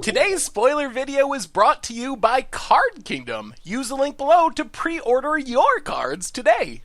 Today's spoiler video is brought to you by Card Kingdom. Use the link below to pre-order your cards today.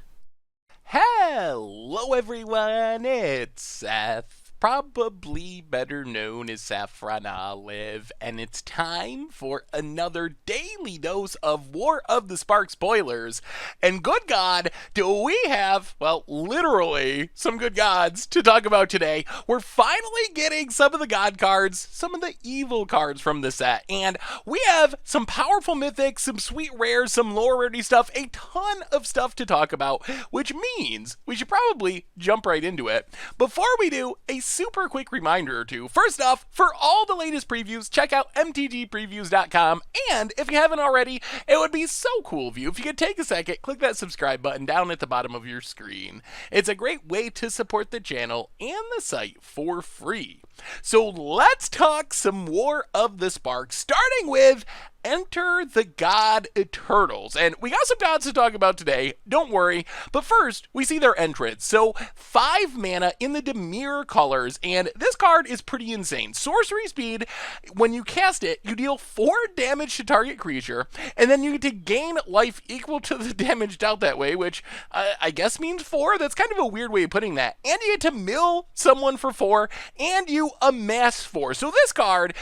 Hello everyone, it's Seth, probably better known as Saffron Olive, and it's time for another daily dose of War of the Spark spoilers. And good God, do we have, well, literally some good gods to talk about today. We're finally getting some of the god cards, some of the evil cards from the set, and we have some powerful mythics, some sweet rares, some lower rarity stuff, a ton of stuff to talk about, which means we should probably jump right into it. Before we do, a super quick reminder or two. First off, for all the latest previews, check out MTGPreviews.com, and if you haven't already, it would be so cool of you if you could take a second, click that subscribe button down at the bottom of your screen. It's a great way to support the channel and the site for free. So let's talk some War of the Spark, starting with Enter the God Eternals. And we got some gods to talk about today, don't worry. But first, we see their entrance. So 5 mana in the Dimir colors, and this card is pretty insane. Sorcery speed, when you cast it, you deal 4 damage to target creature, and then you get to gain life equal to the damage dealt that way, which I guess means 4. That's kind of a weird way of putting that. And you get to mill someone for 4, and you amass 4. So this card,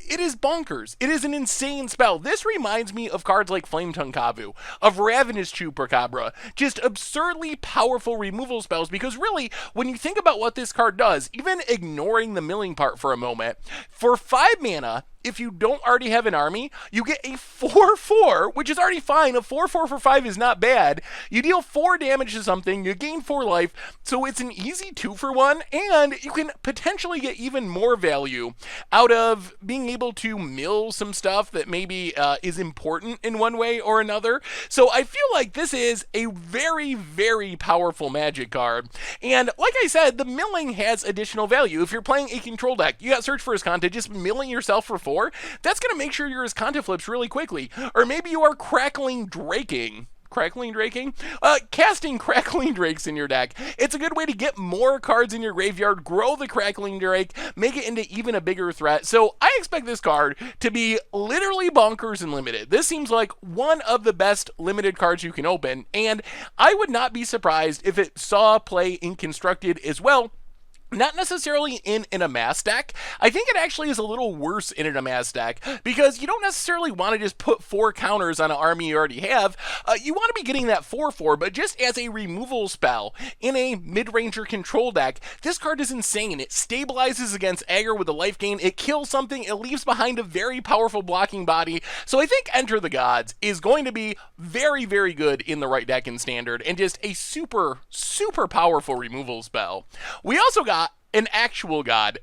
it is bonkers. It is an insane spell. This reminds me of cards like Flametongue Kavu, of Ravenous Chupacabra, just absurdly powerful removal spells, because really, when you think about what this card does, even ignoring the milling part for a moment, for 5 mana, if you don't already have an army, you get a 4/4, which is already fine. A 4/4 for 5 is not bad. You deal 4 damage to something, you gain 4 life, so it's an easy 2-for-1, and you can potentially get even more value out of being able to mill some stuff that maybe is important in one way or another. So I feel like this is a very, very powerful magic card. And like I said, the milling has additional value. If you're playing a control deck, you got Search for Azcanta, just milling yourself for 4, that's going to make sure your Azcanta flips really quickly. Or maybe you are casting Crackling Drakes in your deck. It's a good way to get more cards in your graveyard, grow the Crackling Drake, make it into even a bigger threat. So I expect this card to be literally bonkers and limited. This seems like one of the best limited cards you can open, and I would not be surprised if it saw play in Constructed as well. Not necessarily in an amass deck. I think it actually is a little worse in an amass deck, because you don't necessarily want to just put 4 counters on an army you already have. You want to be getting that 4/4, but just as a removal spell in a mid-ranger control deck, this card is insane. It stabilizes against aggro with a life gain, it kills something, it leaves behind a very powerful blocking body. So I think Enter the Gods is going to be very, very good in the right deck in Standard, and just a super, super powerful removal spell. We also got an actual god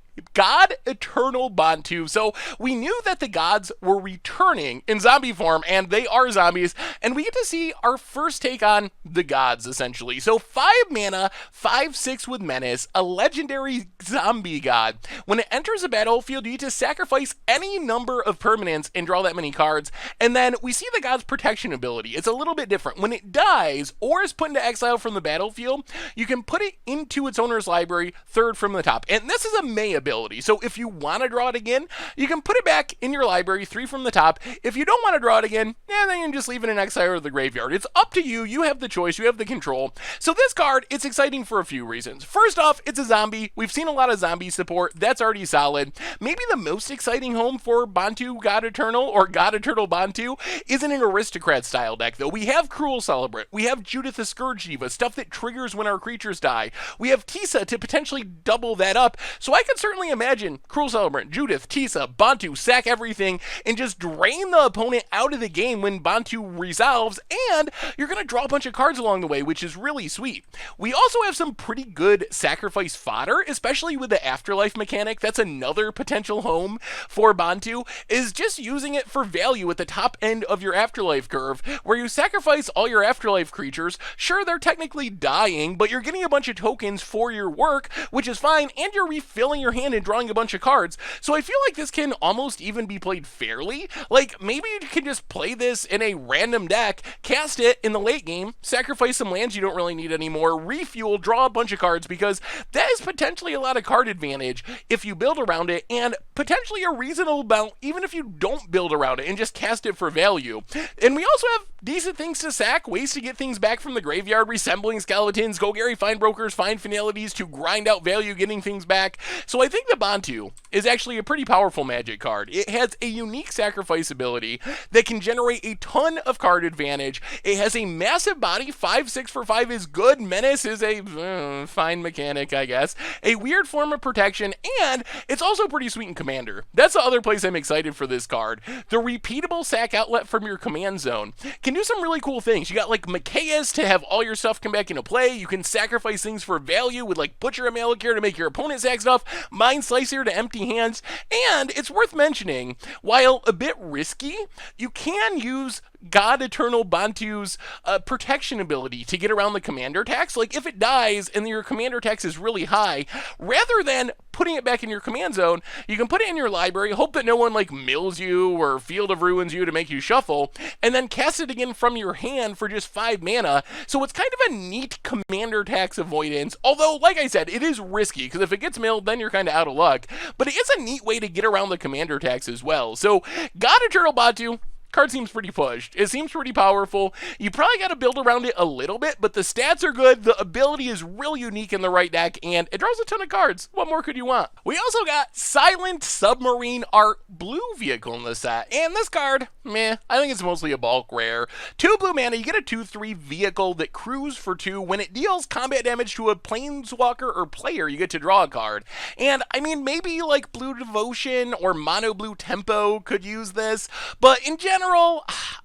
Eternal Bontu. So we knew that the gods were returning in zombie form, and they are zombies, and we get to see our first take on the gods, essentially. So 5 mana, 5/6 with Menace, a legendary zombie god. When it enters a battlefield, you get to sacrifice any number of permanents and draw that many cards, and then we see the god's protection ability. It's a little bit different. When it dies, or is put into exile from the battlefield, you can put it into its owner's library, 3rd from the top, and this is a May ability. So if you want to draw it again, you can put it back in your library, 3 from the top. If you don't want to draw it again, then you can just leave it in exile or the graveyard. It's up to you. You have the choice. You have the control. So this card, it's exciting for a few reasons. First off, it's a zombie. We've seen a lot of zombie support. That's already solid. Maybe the most exciting home for Bontu God Eternal, or God Eternal Bontu, is in an aristocrat style deck, though. We have Cruel Celebrant. We have Judith the Scourge Diva, stuff that triggers when our creatures die. We have Tisa to potentially double that up. So I could certainly imagine Cruel Celebrant, Judith, Tisa, Bontu, sack everything, and just drain the opponent out of the game when Bontu resolves, and you're going to draw a bunch of cards along the way, which is really sweet. We also have some pretty good sacrifice fodder, especially with the Afterlife mechanic. That's another potential home for Bontu, is just using it for value at the top end of your Afterlife curve, where you sacrifice all your Afterlife creatures. Sure, they're technically dying, but you're getting a bunch of tokens for your work, which is fine, and you're refilling your hand and drawing a bunch of cards. So I feel like this can almost even be played fairly. Like, maybe you can just play this in a random deck, cast it in the late game, sacrifice some lands you don't really need anymore, refuel, draw a bunch of cards, because that is potentially a lot of card advantage if you build around it, and potentially a reasonable amount even if you don't build around it and just cast it for value. And we also have decent things to sack, ways to get things back from the graveyard, resembling skeletons, go Gary, find brokers, find finalities to grind out value getting things back. So I think the Bontu is actually a pretty powerful Magic card. It has a unique sacrifice ability that can generate a ton of card advantage. It has a massive body, 5/6 for 5 is good, Menace is a fine mechanic, I guess, a weird form of protection, and it's also pretty sweet in Commander. That's the other place I'm excited for this card. The repeatable sack outlet from your command zone can do some really cool things. You got like Mikaeus to have all your stuff come back into play. You can sacrifice things for value with like Butcher and Malakir to make your opponent sack stuff, Mind Slicer to empty hands, and it's worth mentioning, while a bit risky, you can use God Eternal Bontu's protection ability to get around the commander tax. Like, if it dies and your commander tax is really high, rather than putting it back in your command zone, you can put it in your library, hope that no one like mills you or Field of Ruins you to make you shuffle, and then cast it again from your hand for just 5 mana. So it's kind of a neat commander tax avoidance, although, like I said, it is risky, because if it gets milled, then you're kind of out of luck, but it is a neat way to get around the commander tax as well. So God Eternal Bontu card seems pretty pushed. It seems pretty powerful. You probably got to build around it a little bit, but the stats are good. The ability is really unique in the right deck, and it draws a ton of cards. What more could you want? We also got Silent Submarine, our blue vehicle in the set, and this card, meh, I think it's mostly a bulk rare. 2 blue mana, you get a 2/3 vehicle that crews for 2. When it deals combat damage to a planeswalker or player, you get to draw a card. And I mean, maybe like Blue Devotion or Mono Blue Tempo could use this, but in general,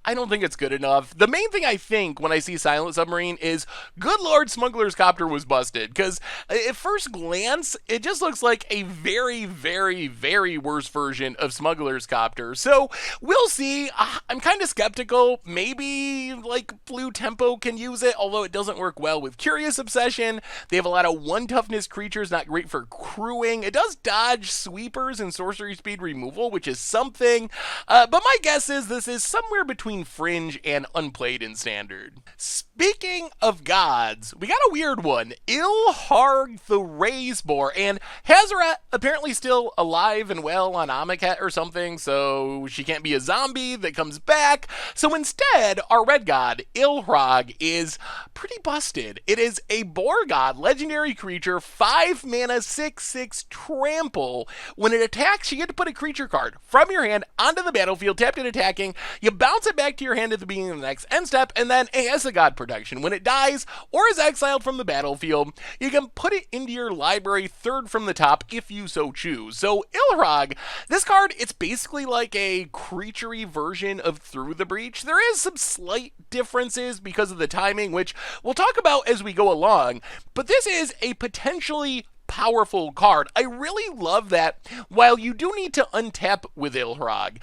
I don't think it's good enough. The main thing I think when I see Silent Submarine is, good lord, Smuggler's Copter was busted, because at first glance, it just looks like a very, very, very worse version of Smuggler's Copter. So we'll see. I'm kind of skeptical. Maybe like Blue Tempo can use it, although it doesn't work well with Curious Obsession. They have a lot of 1 toughness creatures, not great for crewing. It does dodge sweepers and sorcery speed removal, which is something. But my guess is this is somewhere between Fringe and unplayed in Standard. Speaking of gods, we got a weird one. Ilharg the Razebore, and Hazaret apparently still alive and well on Amonkhet or something, so she can't be a zombie that comes back. So instead, our red god, Ilharg, is pretty busted. It is a boar god, legendary creature, 5 mana, 6/6 trample. When it attacks, you get to put a creature card from your hand onto the battlefield, tapped and attacking. You bounce it back to your hand at the beginning of the next end step, and then it has a god protection. When it dies or is exiled from the battlefield, you can put it into your library 3rd from the top if you so choose. So Ilharg, this card, it's basically like a creature-y version of Through the Breach. There is some slight differences because of the timing, which we'll talk about as we go along, but this is a potentially powerful card. I really love that while you do need to untap with Ilharg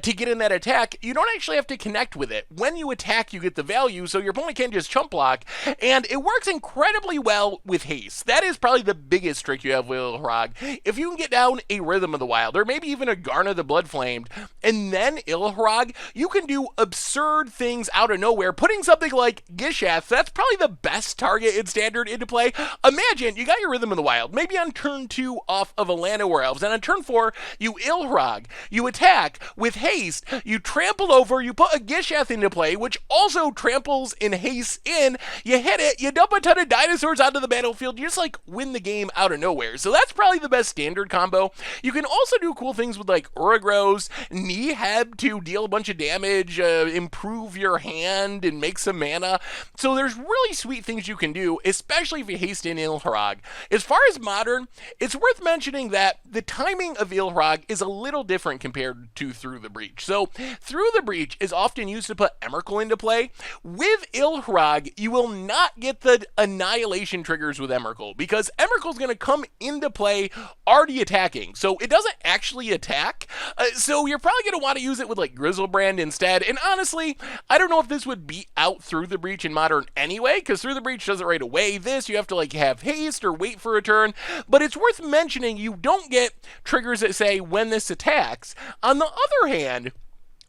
to get in that attack, you don't actually have to connect with it. When you attack, you get the value, so your opponent can't just chump block, and it works incredibly well with haste. That is probably the biggest trick you have with Ilharg. If you can get down a Rhythm of the Wild, or maybe even a Garna the Bloodflamed, and then Ilharg, you can do absurd things out of nowhere, putting something like Gishath, that's probably the best target in Standard, into play. Imagine, you got your Rhythm of the Wild, maybe on turn 2 off of a Llanowar Elves, and on turn 4, you Ilharg, you attack with haste, you trample over, you put a Gishath into play, which also tramples and hastes in, you hit it, you dump a ton of dinosaurs onto the battlefield, you just like win the game out of nowhere. So that's probably the best Standard combo. You can also do cool things with like Uragros, Niheb to deal a bunch of damage, improve your hand, and make some mana. So there's really sweet things you can do, especially if you haste in Ilharg. As far as Modern, it's worth mentioning that the timing of Ilharg is a little different compared to Through the Breach. So Through the Breach is often used to put Emrakul into play. With Ilharg, you will not get the annihilation triggers with Emrakul, because Emrakul is going to come into play already attacking, so it doesn't actually attack. So you're probably going to want to use it with like Grizzlebrand instead. And honestly, I don't know if this would beat out Through the Breach in Modern anyway, because Through the Breach does it right away. This, you have to like have haste or wait for a turn. But it's worth mentioning you don't get triggers that say when this attacks. On the other hand,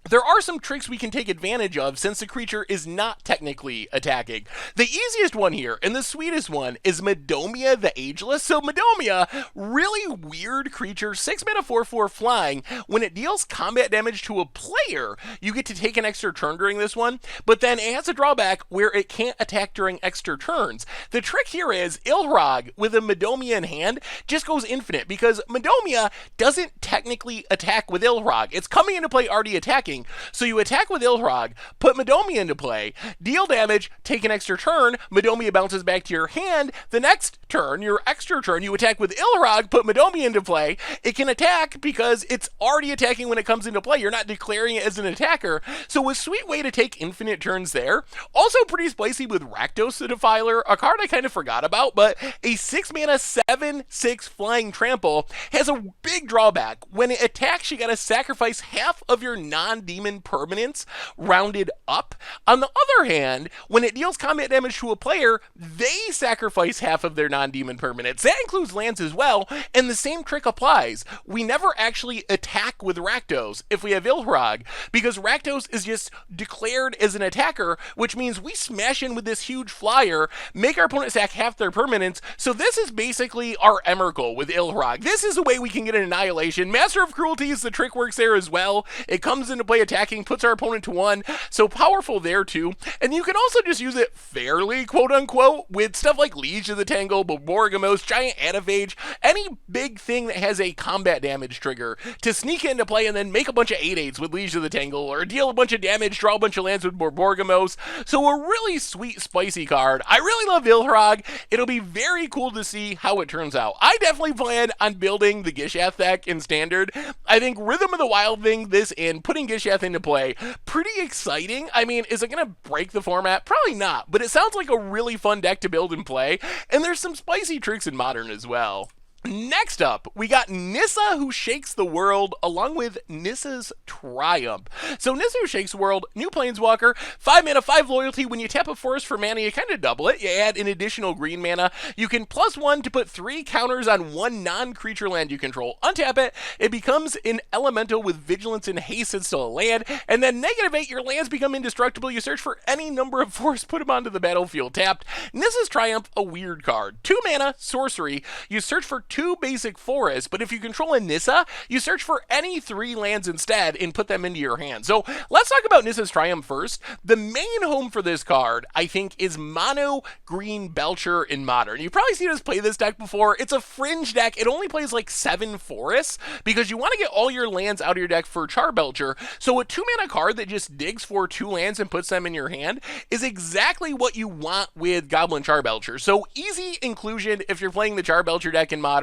there are some tricks we can take advantage of since the creature is not technically attacking. The easiest one here, and the sweetest one, is Meadow Mia the Ageless. So Meadow Mia, really weird creature, 6 mana 4/4 flying. When it deals combat damage to a player, you get to take an extra turn during this one, but then it has a drawback where it can't attack during extra turns. The trick here is Ilrog with a Meadow Mia in hand just goes infinite, because Meadow Mia doesn't technically attack with Ilrog. It's coming into play already attacking. So you attack with Ilrog, put Meadow Mia into play, deal damage, take an extra turn, Meadow Mia bounces back to your hand. The next turn, your extra turn, you attack with Ilrog, put Meadow Mia into play. It can attack because it's already attacking when it comes into play. You're not declaring it as an attacker. So a sweet way to take infinite turns there. Also pretty spicy with Rakdos the Defiler, a card I kind of forgot about, but a 6 mana 7/6 flying trample has a big drawback. When it attacks, you gotta sacrifice half of your non-demon permanents rounded up. On the other hand, when it deals combat damage to a player, they sacrifice half of their non-demon permanents. That includes lands as well, and the same trick applies. We never actually attack with Rakdos if we have Ilrog, because Rakdos is just declared as an attacker, which means we smash in with this huge flyer, make our opponent sack half their permanents. So this is basically our Emrakul with Ilrog. This is a way we can get an annihilation. Master of Cruelties, the trick works there as well. It comes into play attacking, puts our opponent to 1, so powerful there too. And you can also just use it fairly, quote unquote, with stuff like Liege of the Tangle, Borborgamos, Giant Ataphage, any big thing that has a combat damage trigger to sneak into play and then make a bunch of 8/8s with Liege of the Tangle, or deal a bunch of damage, draw a bunch of lands with Borborgamos. So a really sweet, spicy card. I really love Ilrog. It'll be very cool to see how it turns out. I definitely plan on building the Gishath deck in Standard. I think Rhythm of the Wild Thing, this in, putting Gishath into play, pretty exciting. I mean, is it going to break the format? Probably not, but it sounds like a really fun deck to build and play, and there's some spicy tricks in Modern as well. Next up, we got Nyssa Who Shakes the World, along with Nyssa's Triumph. So Nyssa Who Shakes the World, new planeswalker, 5 mana, 5 loyalty. When you tap a forest for mana, you kind of double it. You add an additional green mana. You can +1 to put 3 counters on 1 non-creature land you control. Untap it. It becomes an elemental with vigilance and haste. It's still a land. And then -8, your lands become indestructible. You search for any number of forests, put them onto the battlefield tapped. Nyssa's Triumph, a weird card. 2 mana, sorcery. You search for 2 basic forests, but if you control a Nyssa, you search for any 3 lands instead and put them into your hand. So let's talk about Nyssa's Triumph first. The main home for this card, I think, is mono green Belcher in Modern. You've probably seen us play this deck before. It's a fringe deck. It only plays like 7 forests because you want to get all your lands out of your deck for Charbelcher. So a 2 mana card that just digs for 2 lands and puts them in your hand is exactly what you want with Goblin Charbelcher. So easy inclusion if you're playing the Charbelcher deck in Modern.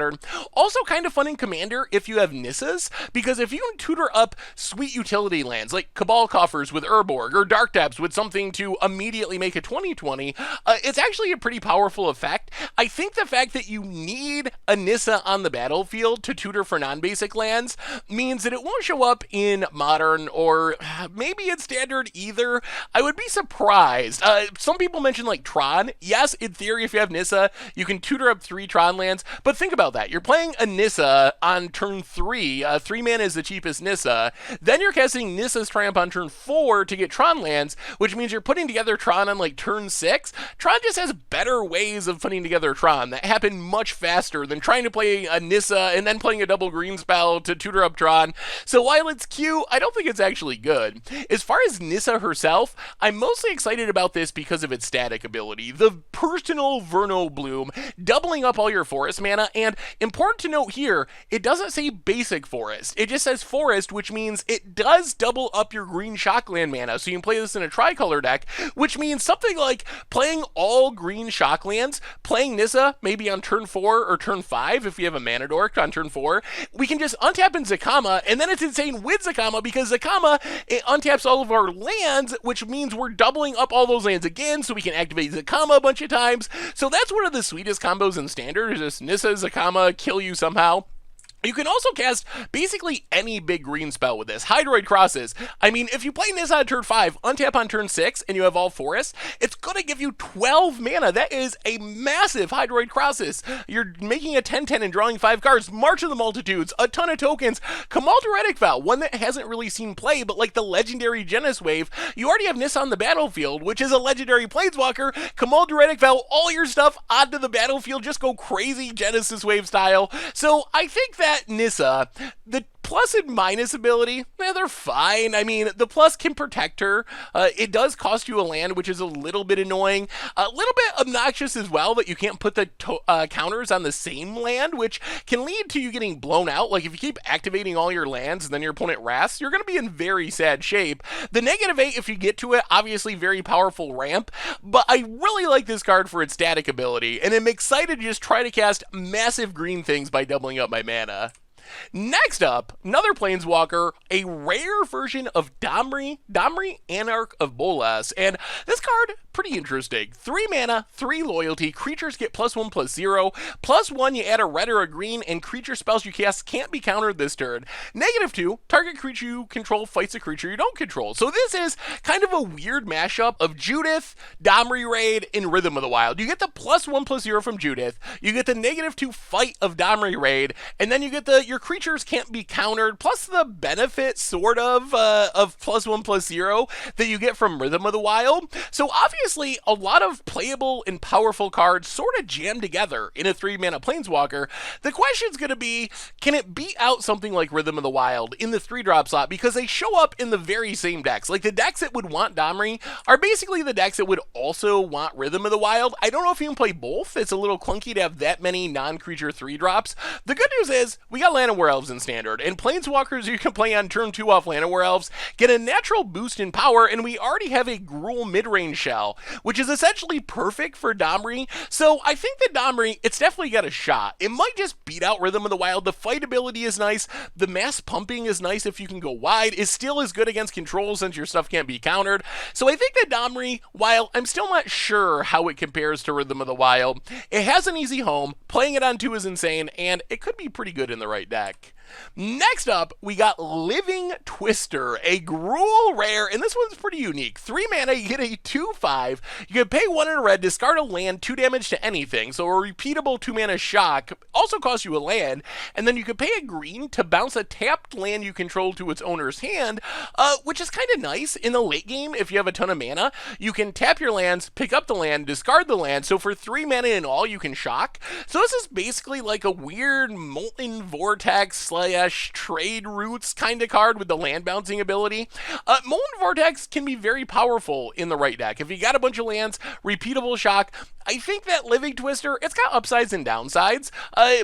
Also kind of fun in Commander if you have Nyssas, because if you can tutor up sweet utility lands like Cabal Coffers with Urborg or Dark Depths with something to immediately make a 20/20, it's actually a pretty powerful effect. I think the fact that you need a Nyssa on the battlefield to tutor for non-basic lands means that it won't show up in Modern or maybe in Standard either. I would be surprised. Some people mention like Tron. Yes, in theory, if you have Nyssa, you can tutor up 3 Tron lands, but think about that. You're playing a Nyssa on turn 3. 3 mana is the cheapest Nyssa. Then you're casting Nyssa's Triumph on turn 4 to get Tron lands, which means you're putting together Tron on like turn 6. Tron just has better ways of putting together Tron that happen much faster than trying to play a Nyssa and then playing a double green spell to tutor up Tron. So while it's cute, I don't think it's actually good. As far as Nyssa herself, I'm mostly excited about this because of its static ability. The personal Verno Bloom, doubling up all your forest mana, and important to note here, it doesn't say basic forest. It just says forest, which means it does double up your green shockland mana. So you can play this in a tricolor deck, which means something like playing all green shocklands, playing Nyssa maybe on turn 4 or turn 5 if you have a mana dork on turn 4. We can just untap in Zakama, and then it's insane with Zakama because Zakama, it untaps all of our lands, which means we're doubling up all those lands again, so we can activate Zakama a bunch of times. So that's one of the sweetest combos in Standard, is just Nyssa, Zakama, kill you somehow. You can also cast basically any big green spell with this. Hydroid Crosses. I mean, if you play Nyssa on turn 5, untap on turn 6, and you have all forests, it's going to give you 12 mana. That is a massive Hydroid Crosses. You're making a 10-10 and drawing 5 cards. March of the Multitudes, a ton of tokens. Kamal'Diretic Vow, one that hasn't really seen play, but like the legendary Genesis Wave, you already have Nyssa on the battlefield, which is a legendary Planeswalker. Kamal'Diretic Vow, all your stuff onto the battlefield. Just go crazy Genesis Wave style. So I think that Nyssa, the plus and minus ability, they're fine. I mean, the plus can protect her. It does cost you a land, which is a little bit annoying. A little bit obnoxious as well that you can't put the counters on the same land, which can lead to you getting blown out. Like if you keep activating all your lands and then your opponent rasts, you're going to be in very sad shape. The -8, if you get to it, obviously very powerful ramp, but I really like this card for its static ability, and I'm excited to just try to cast massive green things by doubling up my mana. Next up, another Planeswalker, a rare version of Domri, Anarch of Bolus, and this card, pretty interesting. 3 mana, 3 loyalty, creatures get +1/+0, +1 you add a red or a green, and creature spells you cast can't be countered this turn. -2, target creature you control fights a creature you don't control. So this is kind of a weird mashup of Judith, Domri Raid, and Rhythm of the Wild. You get the +1/+0 from Judith, you get the -2 fight of Domri Raid, and then you get your creatures can't be countered, plus the benefit, sort of +1/+0 that you get from Rhythm of the Wild. So obviously, a lot of playable and powerful cards sort of jam together in a 3-mana Planeswalker. The question's going to be, can it beat out something like Rhythm of the Wild in the 3-drop slot? Because they show up in the very same decks. Like, the decks that would want Domri are basically the decks that would also want Rhythm of the Wild. I don't know if you can play both. It's a little clunky to have that many non-creature 3-drops. The good news is, we got Llanowar Elves in Standard, and Planeswalkers you can play on turn 2 off Llanowar Elves get a natural boost in power, and we already have a Gruul midrange shell, which is essentially perfect for Domri. So I think that Domri, it's definitely got a shot. It might just beat out Rhythm of the Wild. The fight ability is nice. The mass pumping is nice if you can go wide. It still is good against control since your stuff can't be countered. So I think that Domri, while I'm still not sure how it compares to Rhythm of the Wild, it has an easy home. Playing it on 2 is insane, and it could be pretty good in the right deck. Next up, we got Living Twister, a Gruul rare, and this one's pretty unique. 3 mana, you get a 2/5. You can pay 1 in a red, discard a land, 2 damage to anything, so a repeatable 2-mana shock also costs you a land, and then you can pay a green to bounce a tapped land you control to its owner's hand, which is kind of nice in the late game. If you have a ton of mana, you can tap your lands, pick up the land, discard the land, so for 3 mana in all, you can shock. So this is basically like a weird Molten Vortex / Trade Routes kind of card with the land bouncing ability. Molten Vortex can be very powerful in the right deck. If you got a bunch of lands, repeatable shock, I think that Living Twister, it's got upsides and downsides,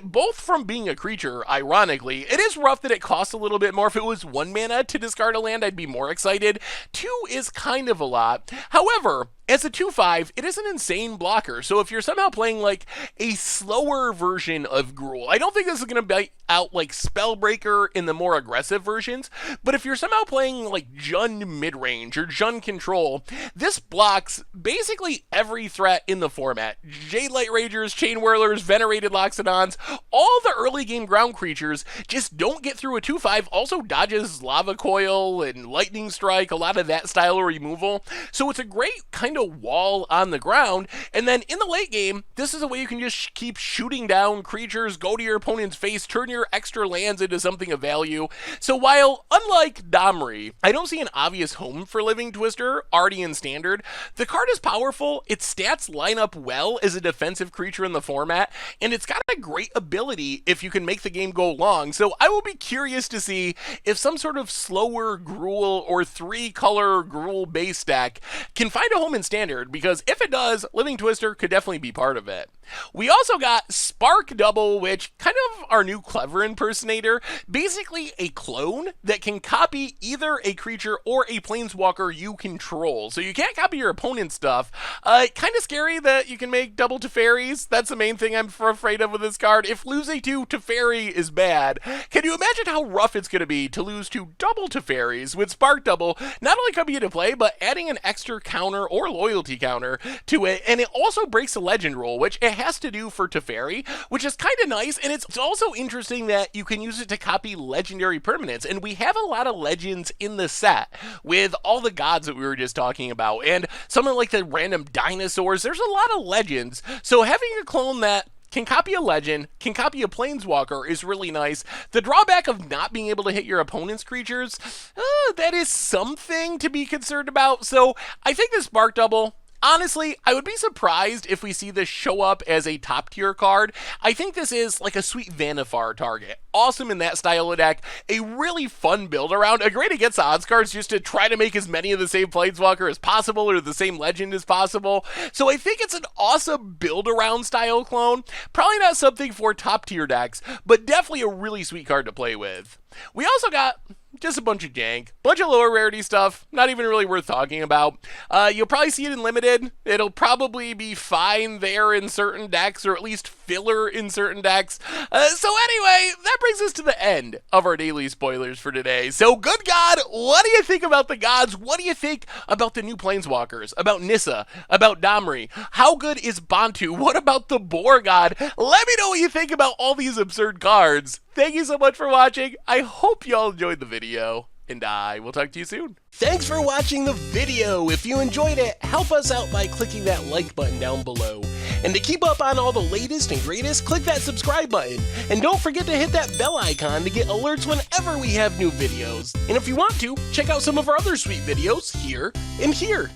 both from being a creature, ironically. It is rough that it costs a little bit more. If it was 1 mana to discard a land, I'd be more excited. 2 is kind of a lot. However, as a 2/5, it is an insane blocker. So if you're somehow playing like a slower version of Gruul, I don't think this is going to be out like Spellbreaker in the more aggressive versions, but if you're somehow playing like Jund midrange or Jund control, this blocks basically every threat in the format. Jade Light Ragers, Chain Whirlers, Venerated Loxodons, all the early game ground creatures just don't get through a 2/5, also dodges Lava Coil and Lightning Strike, a lot of that style of removal. So it's a great kind of wall on the ground, and then in the late game, this is a way you can just keep shooting down creatures, go to your opponent's face, turn your extra lands into something of value. So while, unlike Domri, I don't see an obvious home for Living Twister already in Standard, the card is powerful, its stats line up well as a defensive creature in the format, and it's got a great ability if you can make the game go long. So I will be curious to see if some sort of slower Gruul or 3-color Gruul base deck can find a home in Standard, because if it does, Living Twister could definitely be part of it. We also got Spark Double, which kind of our new Clever Impersonator, basically a clone that can copy either a creature or a planeswalker you control. So you can't copy your opponent's stuff. Kind of scary that you can make double Teferis. That's the main thing I'm afraid of with this card. If losing to Teferi is bad, can you imagine how rough it's going to be to lose to double Teferis with Spark Double, not only coming into play, but adding an extra counter or loyalty counter to it, and it also breaks the legend rule, which it has to do for Teferi, which is kind of nice, and it's also interesting that you can use it to copy legendary permanents, and we have a lot of legends in the set with all the gods that we were just talking about, and something like the random dinosaurs. There's a lot of legends, so having a clone that can copy a legend, can copy a planeswalker is really nice. The drawback of not being able to hit your opponent's creatures, that is something to be concerned about. So I think the Spark Double, honestly, I would be surprised if we see this show up as a top tier card. I think this is like a sweet Vanifar target. Awesome in that style of deck. A really fun build around. A great against odds cards just to try to make as many of the same Planeswalker as possible or the same legend as possible. So I think it's an awesome build around style clone. Probably not something for top tier decks, but definitely a really sweet card to play with. We also got just a bunch of jank, bunch of lower rarity stuff, not even really worth talking about. You'll probably see it in limited. It'll probably be fine there in certain decks, or at least filler in certain decks. So anyway, that brings us to the end of our daily spoilers for today. So good God, what do you think about the gods? What do you think about the new Planeswalkers? About Nyssa? About Domri? How good is Bontu? What about the Boar God? Let me know what you think about all these absurd cards. Thank you so much for watching. I hope you all enjoyed the video, and I will talk to you soon. Thanks for watching the video. If you enjoyed it, help us out by clicking that like button down below. And to keep up on all the latest and greatest, click that subscribe button. And don't forget to hit that bell icon to get alerts whenever we have new videos. And if you want to, check out some of our other sweet videos here and here.